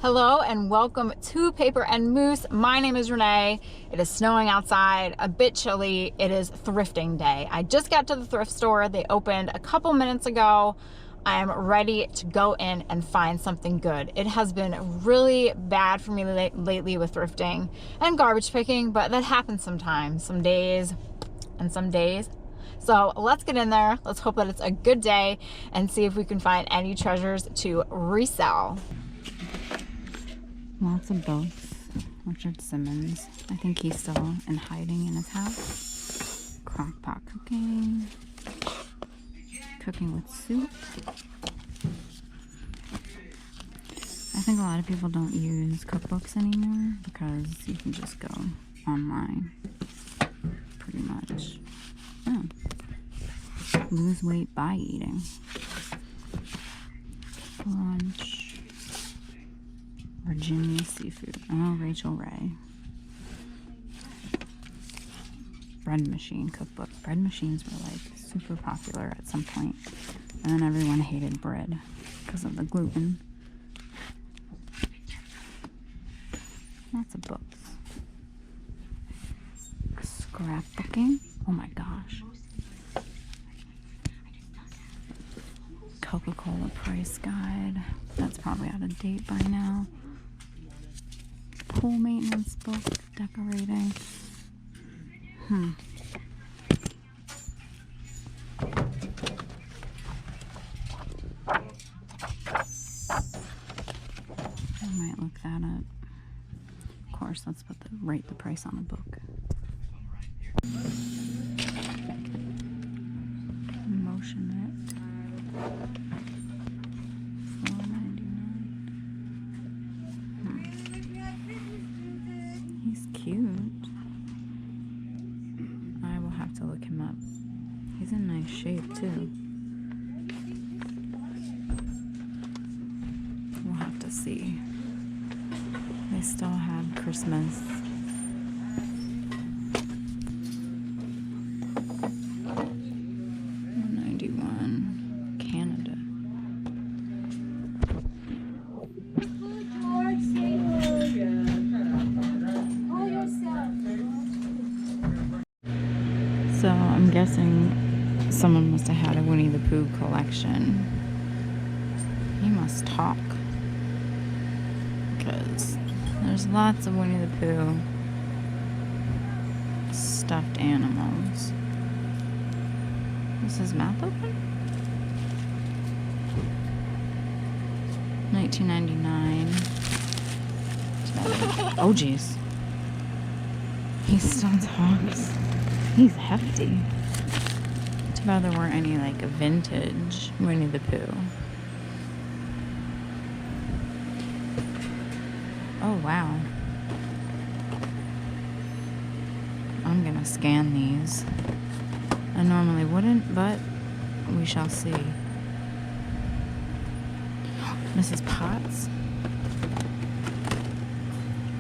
Hello and welcome to Paper and Moose. My name is Renee. It is snowing outside, a bit chilly. It is thrifting day. I just got to the thrift store. They opened a couple minutes ago. I am ready to go in and find something good. It has been really bad for me lately with thrifting and garbage picking, but that happens sometimes, some days and some days. So let's get in there. Let's hope that it's a good day and see if we can find any treasures to resell. Lots of books. Richard Simmons. I think he's still in hiding in his house. Crockpot cooking. Cooking with soup. I think a lot of people don't use cookbooks anymore because you can just go online. Pretty much. Oh. Lose weight by eating. Lunch. Virginia seafood. Oh, Rachel Ray. Bread machine cookbook. Bread machines were like super popular at some point, and then everyone hated bread because of the gluten. Lots of books. Scrapbooking. Oh my gosh. Coca-Cola price guide. That's probably out of date by now. Pool maintenance book, decorating. I might look that up. Of course, let's write the price on the book. Motion it. He's cute. I will have to look him up. He's in nice shape too. We'll have to see. They still have Christmas. So I'm guessing someone must have had a Winnie the Pooh collection. He must talk. Because there's lots of Winnie the Pooh stuffed animals. Is his mouth open? 1999. Oh geez. He still talks. He's hefty. Too bad there weren't any like vintage Winnie the Pooh. Oh wow. I'm gonna scan these. I normally wouldn't, but we shall see. Mrs. Potts.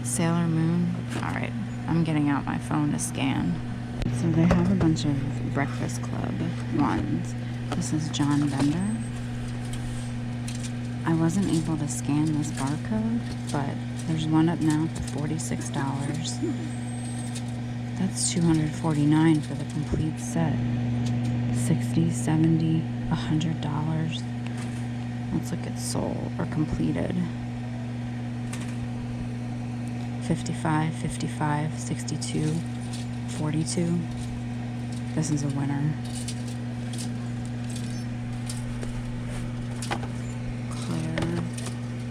Sailor Moon. Alright, I'm getting out my phone to scan. So they have a bunch of Breakfast Club ones. This is John Bender. I wasn't able to scan this barcode, but there's one up now for $46. That's $249 for the complete set. $60, $70, $100. Let's look at sold or completed. 55, 55, 62. 42. This is a winner. Claire,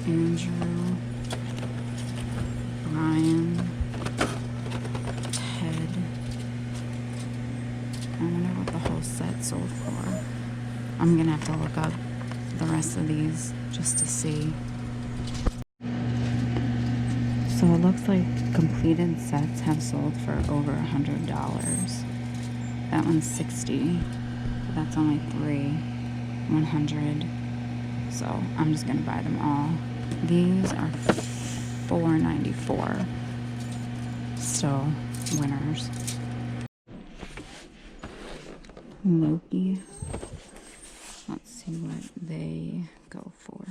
Andrew, Brian, Ted. I wonder what the whole set sold for. I'm gonna have to look up the rest of these just to see. So it looks like completed sets have sold for over $100. That one's $60, but that's only 3, $100. So I'm just gonna buy them all. These are $4.94. Still winners. Loki. Let's see what they go for.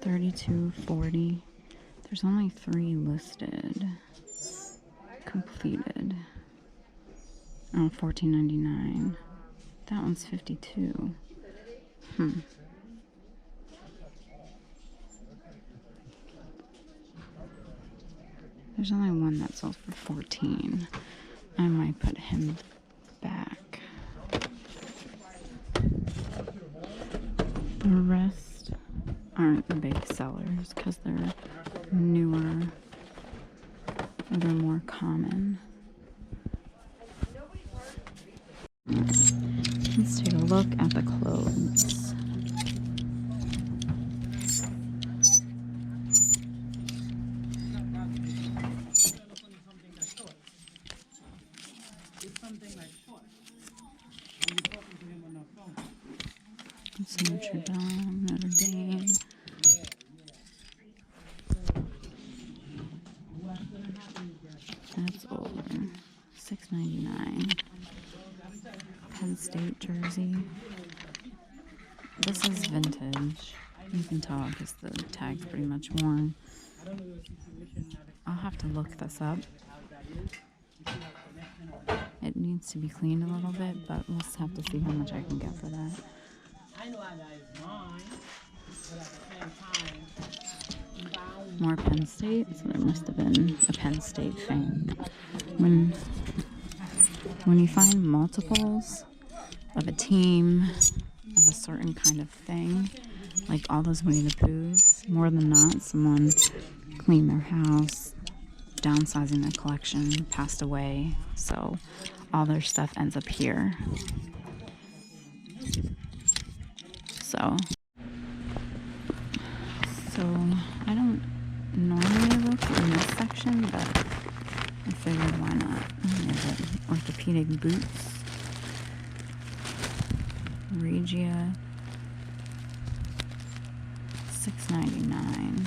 $32.40. There's only 3 listed. Completed. Oh, $14.99. That one's $52. There's only one that sells for $14. I might put him back. The rest aren't the big sellers because they're newer or they're more common. Let's take a look at the clothes. Notre Dame. That's older. $6.99. Penn State jersey. This is vintage. You can tell because the tag's pretty much worn. I'll have to look this up. It needs to be cleaned a little bit, but we'll just have to see how much I can get for that. More Penn State, so there must have been a Penn State fan. When you find multiples of a team, of a certain kind of thing, like all those Winnie the Poohs, more than not, someone cleaned their house, downsizing their collection, passed away, so all their stuff ends up here. So I don't normally look in this section, but I figured why not. There's orthopedic boots. Regia, $6.99.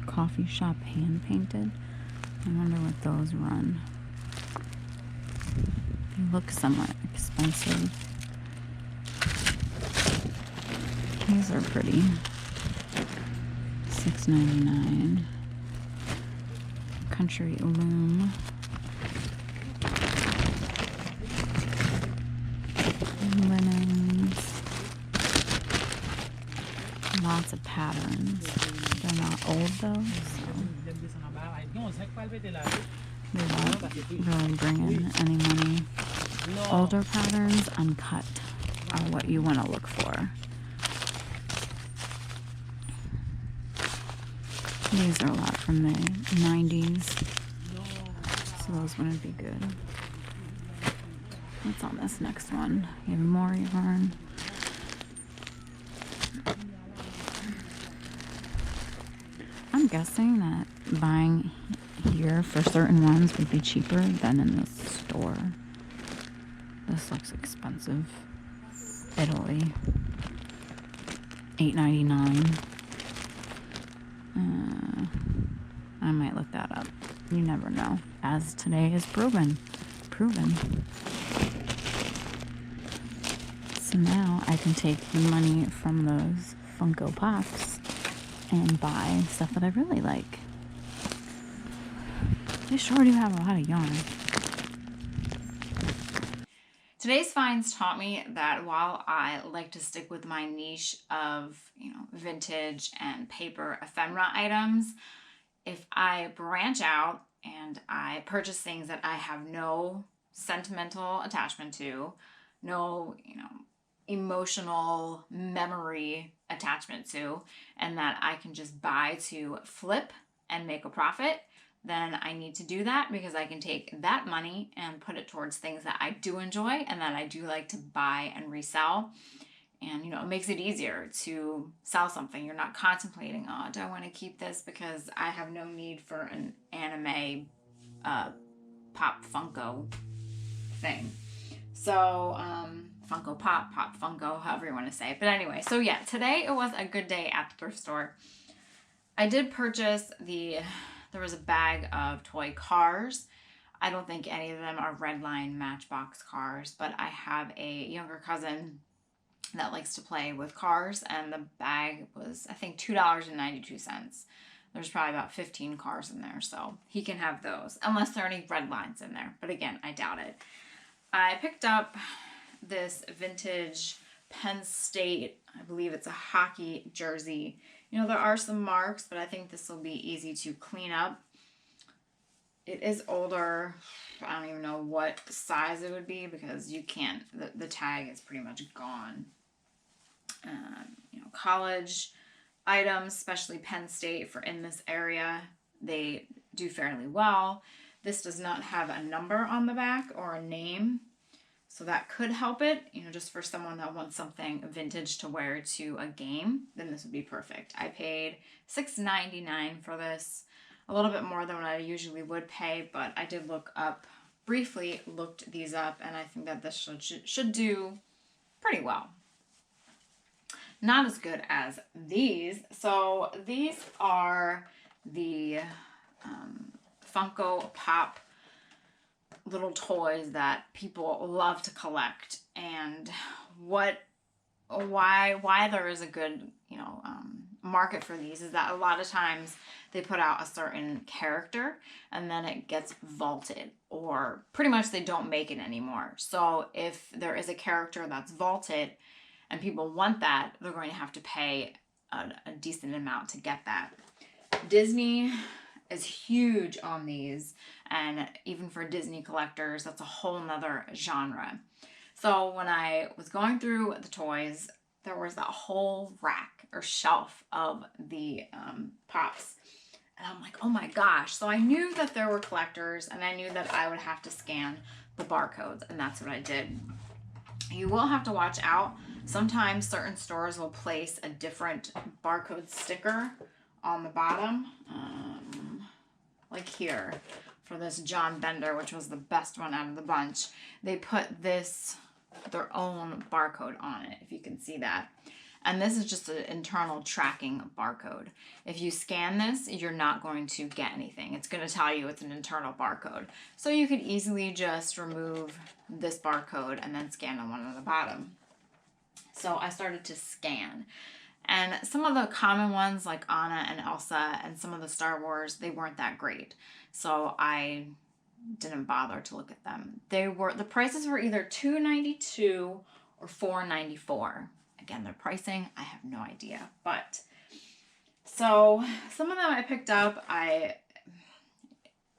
Coffee shop hand painted. I wonder what those run. They look somewhat expensive. These are pretty. $6.99. Country Loom. Linens. Lots of patterns. They're not old though, so they won't really bring in any money. Older patterns, uncut, are what you want to look for. These are a lot from the 90s, so those wouldn't be good. What's on this next one? Even more yarn. I'm guessing that buying here for certain ones would be cheaper than in the store. This looks expensive. Italy. $8.99. I might look that up. You never know. As today is proven. So now I can take the money from those Funko Pops and buy stuff that I really like. They sure do have a lot of yarn. Today's finds taught me that while I like to stick with my niche of, vintage and paper ephemera items, if I branch out and I purchase things that I have no sentimental attachment to, no, emotional memory attachment to, and that I can just buy to flip and make a profit, then I need to do that because I can take that money and put it towards things that I do enjoy and that I do like to buy and resell. And, it makes it easier to sell something. You're not contemplating, oh, do I want to keep this because I have no need for an anime pop Funko thing. So, Funko Pop, Pop Funko, however you want to say it. But anyway, so yeah, today it was a good day at the thrift store. I did purchase there was a bag of toy cars. I don't think any of them are Redline Matchbox cars, but I have a younger cousin that likes to play with cars, and the bag was, I think, $2.92. There's probably about 15 cars in there, so he can have those, unless there are any red lines in there. But again, I doubt it. I picked up this vintage Penn State, I believe it's a hockey jersey. You know, there are some marks, but I think this will be easy to clean up. It is older. I don't even know what size it would be because you can't, the tag is pretty much gone. You know, college items, especially Penn State for in this area, they do fairly well. This does not have a number on the back or a name, so that could help it. You know, just for someone that wants something vintage to wear to a game, then this would be perfect. I paid $6.99 for this, a little bit more than what I usually would pay, but I did briefly looked these up, and I think that this should do pretty well. Not as good as these. So these are the Funko Pop little toys that people love to collect, and why there is a good, you know, market for these is that a lot of times they put out a certain character and then it gets vaulted, or pretty much they don't make it anymore. So if there is a character that's vaulted and people want that, they're going to have to pay a decent amount to get that. Disney is huge on these, and even for Disney collectors, that's a whole nother genre. So when I was going through the toys, there was that whole rack or shelf of the Pops. And I'm like, oh my gosh. So I knew that there were collectors, and I knew that I would have to scan the barcodes, and that's what I did. You will have to watch out. Sometimes certain stores will place a different barcode sticker on the bottom. Like here, for this John Bender, which was the best one out of the bunch, they put their own barcode on it, if you can see that. And this is just an internal tracking barcode. If you scan this, you're not going to get anything. It's going to tell you it's an internal barcode. So you could easily just remove this barcode and then scan the one on the bottom. So I started to scan. And some of the common ones like Anna and Elsa and some of the Star Wars, they weren't that great. So I didn't bother to look at them. The prices were either $2.92 or $4.94. Again, their pricing, I have no idea. But so some of them I picked up.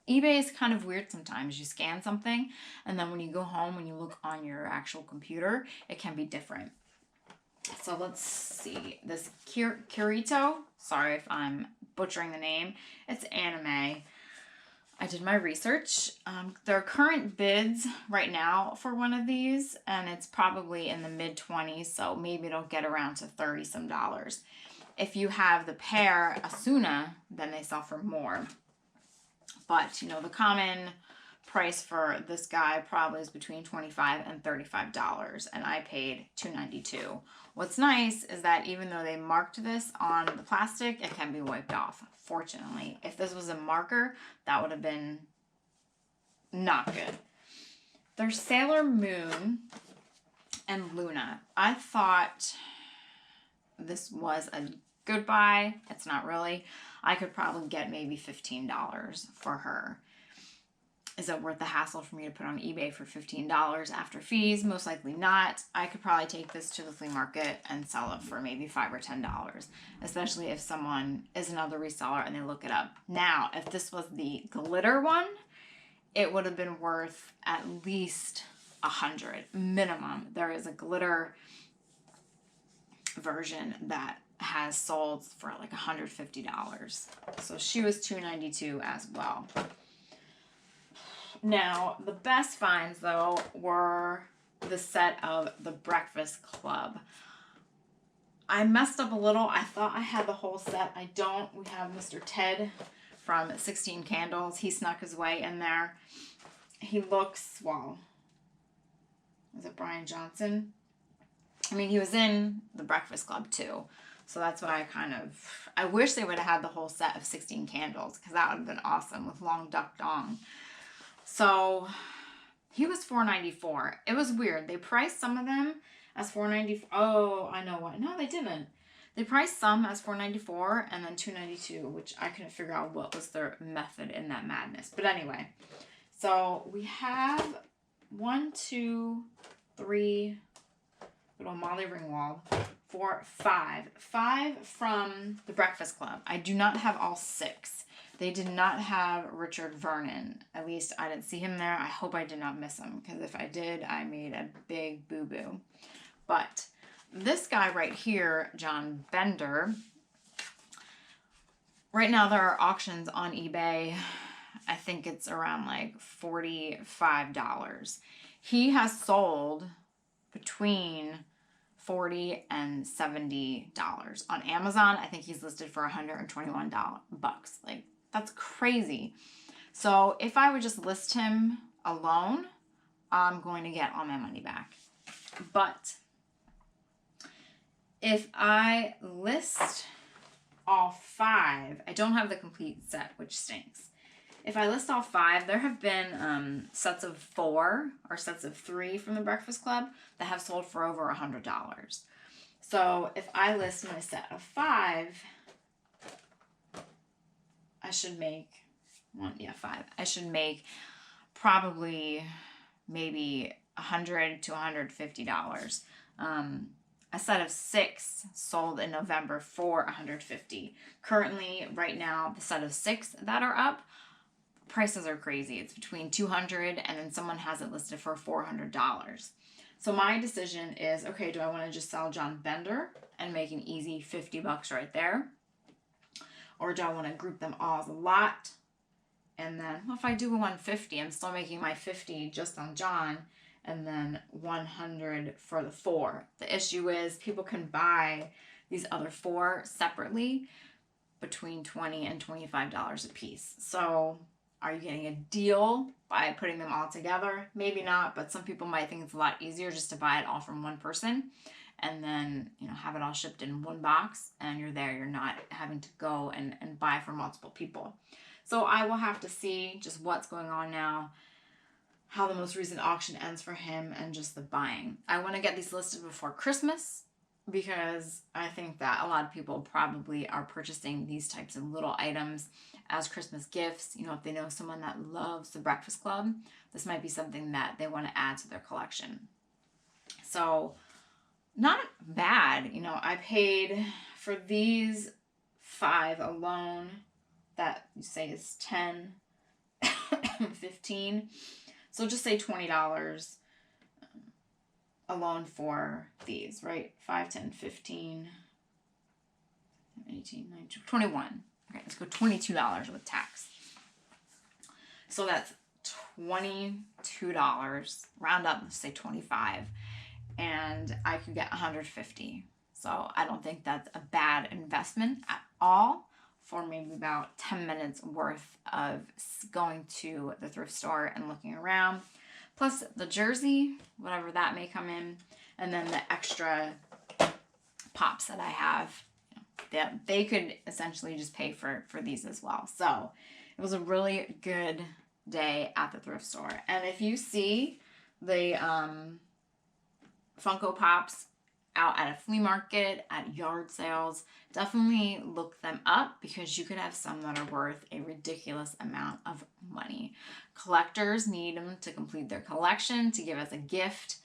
eBay is kind of weird sometimes. You scan something, and then when you go home, when you look on your actual computer, it can be different. So let's see. This Kirito, sorry if I'm butchering the name, it's anime. I did my research. There are current bids right now for one of these, and it's probably in the mid-20s, so maybe it'll get around to $30 some. If you have the pair Asuna, then they sell for more. But, you know, the common price for this guy probably is between $25 and $35, and I paid $2.92. What's nice is that even though they marked this on the plastic, it can be wiped off, fortunately. If this was a marker, that would have been not good. There's Sailor Moon and Luna. I thought this was a good buy. It's not really. I could probably get maybe $15 for her. Is it worth the hassle for me to put on eBay for $15 after fees? Most likely not. I could probably take this to the flea market and sell it for maybe $5 or $10, especially if someone is another reseller and they look it up. Now, if this was the glitter one, it would have been worth at least $100 minimum. There is a glitter version that has sold for like $150. So she was $2.92 as well. Now, the best finds, though, were the set of The Breakfast Club. I messed up a little. I thought I had the whole set. I don't. We have Mr. Ted from 16 Candles. He snuck his way in there. He looks, well, is it Brian Johnson? I mean, he was in The Breakfast Club, too. So that's why I wish they would have had the whole set of 16 Candles, because that would have been awesome with Long Duck Dong. So he was $4.94. It was weird. They priced some of them as $4.94. Oh, I know what. No, they didn't. They priced some as $4.94 and then $2.92, which I couldn't figure out what was their method in that madness. But anyway, so we have 1, 2, 3, little Molly Ringwald, 4, 5. 5 from the Breakfast Club. I do not have all 6. They did not have Richard Vernon. At least I didn't see him there. I hope I did not miss him, because if I did, I made a big boo-boo. But this guy right here, John Bender, right now there are auctions on eBay. I think it's around like $45. He has sold between $40 and $70. On Amazon, I think he's listed for $121 bucks. Like, that's crazy. So if I would just list him alone, I'm going to get all my money back. But if I list all 5, I don't have the complete set, which stinks. If I list all 5, there have been sets of 4 or sets of 3 from the Breakfast Club that have sold for over $100. So if I list my set of 5, I should make 5. I should make probably maybe $100 to $150. A set of 6 sold in November for $150. Currently, right now, the set of 6 that are up, prices are crazy. It's between $200 and then someone has it listed for $400. So my decision is, okay, do I want to just sell John Bender and make an easy $50 right there? Or do I want to group them all as a lot? And then, well, if I do a $150, I'm still making my $50 just on John, and then $100 for the 4. The issue is people can buy these other 4 separately between $20 and $25 a piece. So are you getting a deal by putting them all together? Maybe not, but some people might think it's a lot easier just to buy it all from one person and then, you know, have it all shipped in one box, and you're there. You're not having to go and buy for multiple people. So I will have to see just what's going on now, how the most recent auction ends for him, and just the buying. I want to get these listed before Christmas, because I think that a lot of people probably are purchasing these types of little items as Christmas gifts. You know, if they know someone that loves the Breakfast Club, this might be something that they want to add to their collection. So not bad. You know, I paid for these 5 alone, that you say is 10, 15. So just say $20 alone for these, right? 5, 10, 15, 18, 19, 21. Okay, let's go $22 with tax. So that's $22, round up, let's say 25, and I could get 150. So I don't think that's a bad investment at all for maybe about 10 minutes worth of going to the thrift store and looking around. Plus the jersey, whatever that may come in, and then the extra pops that I have, that they could essentially just pay for these as well. So it was a really good day at the thrift store. And if you see the Funko Pops out at a flea market, at yard sales, definitely look them up, because you could have some that are worth a ridiculous amount of money. Collectors need them to complete their collection, to give as a gift,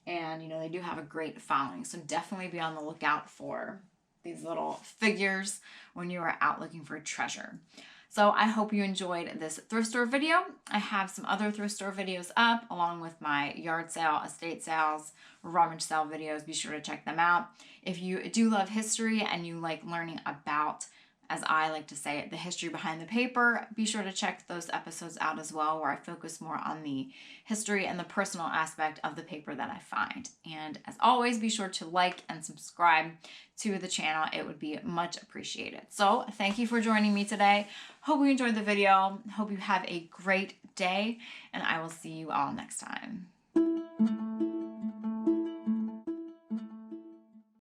and you know, they do have a great following. So definitely be on the lookout for these little figures when you are out looking for treasure. So I hope you enjoyed this thrift store video. I have some other thrift store videos up, along with my yard sale, estate sales, rummage sale videos. Be sure to check them out. If you do love history and you like learning about, as I like to say it, the history behind the paper, be sure to check those episodes out as well, where I focus more on the history and the personal aspect of the paper that I find. And as always, be sure to like and subscribe to the channel. It would be much appreciated. So thank you for joining me today. Hope you enjoyed the video. Hope you have a great day, and I will see you all next time.